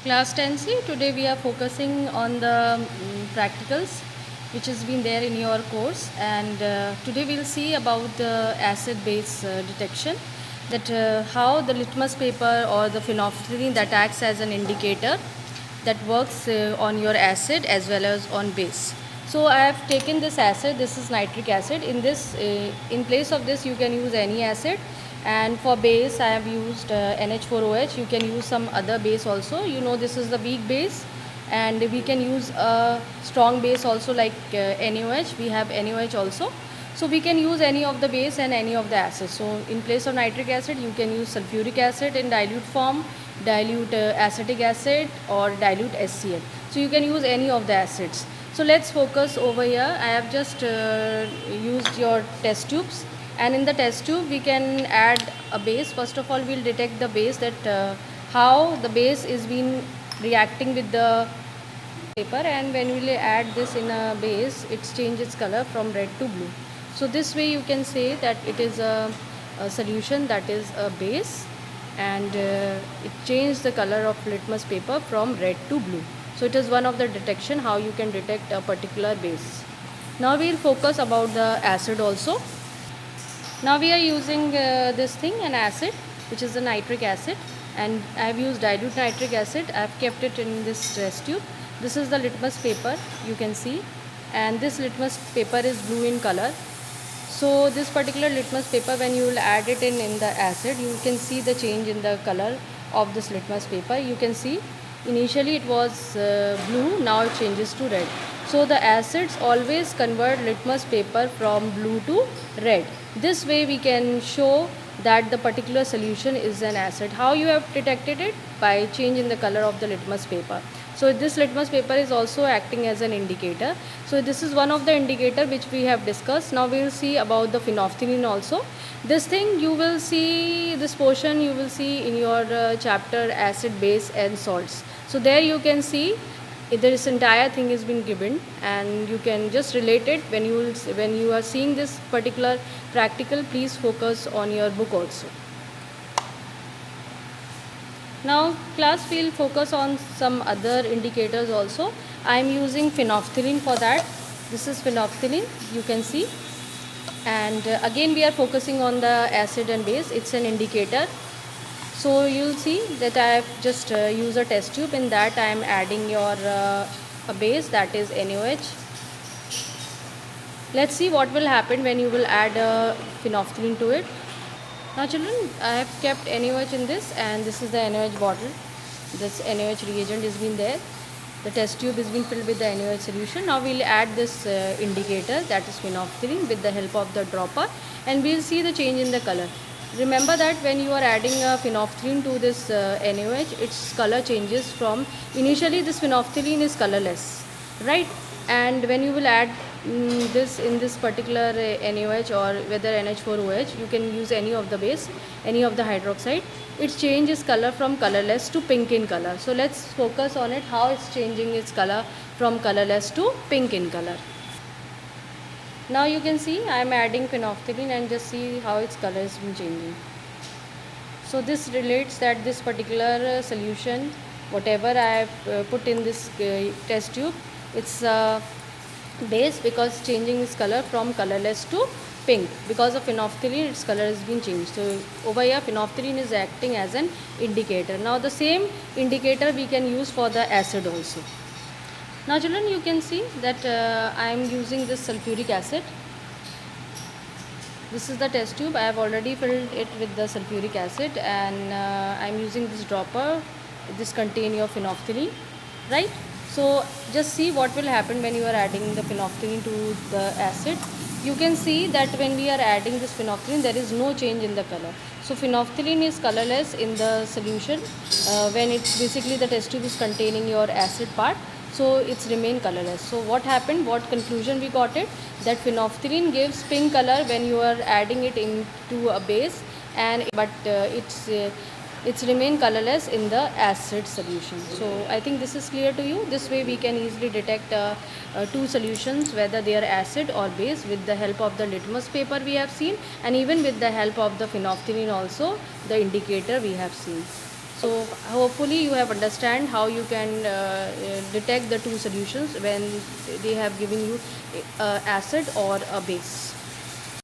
Class 10C, today we are focusing on the practicals which has been there in your course, and today we'll see about the acid base detection, that how the litmus paper or the phenolphthalein that acts as an indicator that works on your acid as well as on base. So I have taken this acid, this is nitric acid. In place of this you can use any acid, and for base I have used NH4OH. You can use some other base also. You know, this is the weak base, and we can use a strong base also, like NaOH. We have NaOH also. So we can use any of the base and any of the acids. So in place of nitric acid you can use sulfuric acid in dilute form, dilute acetic acid, or dilute HCl. So you can use any of the acids. So let's focus over here. I have just used your test tubes, and in the test tube we can add a base. First of all, we'll detect the base, that how the base is been reacting with the paper, and when we add this in a base, it changes color from red to blue. So this way you can say that it is a solution that is a base, and it changed the color of litmus paper from red to blue. So it is one of the detection how you can detect a particular base. Now we'll focus about the acid also. Now we are using this thing, an acid, which is the nitric acid, and I have used dilute nitric acid. I have kept it in this test tube. This is the litmus paper, you can see, and this litmus paper is blue in color. So this particular litmus paper, when you will add it in the acid, you can see the change in the color of this litmus paper. You can see initially it was blue, now it changes to red. So the acids always convert litmus paper from blue to red. This way we can show that the particular solution is an acid. How you have detected it? By change in the color of the litmus paper. So this litmus paper is also acting as an indicator. So this is one of the indicator which we have discussed. Now we will see about the phenolphthalein also. This thing you will see, this portion you will see in your chapter acid, base and salts. So there you can see this entire thing has been given, and you can just relate it. When you are seeing this particular practical, please focus on your book also. Now class will focus on some other indicators also. I am using phenolphthalein for that. This is phenolphthalein, you can see, and again we are focusing on the acid and base. It's an indicator. So you'll see that I have just used a test tube. In that I am adding your a base, that is NaOH. Let's see what will happen when you will add phenolphthalein to it. Now children, I have kept NaOH in this, and this is the NaOH bottle. This NaOH reagent has been there. The test tube has been filled with the NaOH solution. Now we'll add this indicator, that is phenolphthalein, with the help of the dropper, and we'll see the change in the color. Remember that when you are adding phenolphthalein to this NaOH, its color changes from, initially this phenolphthalein is colorless, right? And when you will add this in this particular NaOH, or whether NH4OH, you can use any of the base, any of the hydroxide, it changes color from colorless to pink in color. So let's focus on it, how it's changing its color from colorless to pink in color. Now you can see I am adding phenolphthalein, and just see how its color has been changing. So this relates that this particular solution, whatever I have put in this test tube, it's base, because changing its color from colorless to pink. Because of phenolphthalein, its color has been changed. So over here phenolphthalein is acting as an indicator. Now the same indicator we can use for the acid also. Now children, you can see that I am using this sulfuric acid. This is the test tube. I have already filled it with the sulfuric acid, and I am using this dropper. This contains your phenolphthalein, right? So just see what will happen when you are adding the phenolphthalein to the acid. You can see that when we are adding this phenolphthalein, there is no change in the color. So phenolphthalein is colorless in the solution when it's basically the test tube is containing your acid part. So it's remain colorless. So what happened, what conclusion we got it, that phenolphthalein gives pink color when you are adding it into a base, and but it's remain colorless in the acid solution. So I think this is clear to you. This way we can easily detect two solutions, whether they are acid or base, with the help of the litmus paper we have seen, and even with the help of the phenolphthalein also, the indicator we have seen. So hopefully you have understand how you can detect the two solutions when they have given you acid or a base.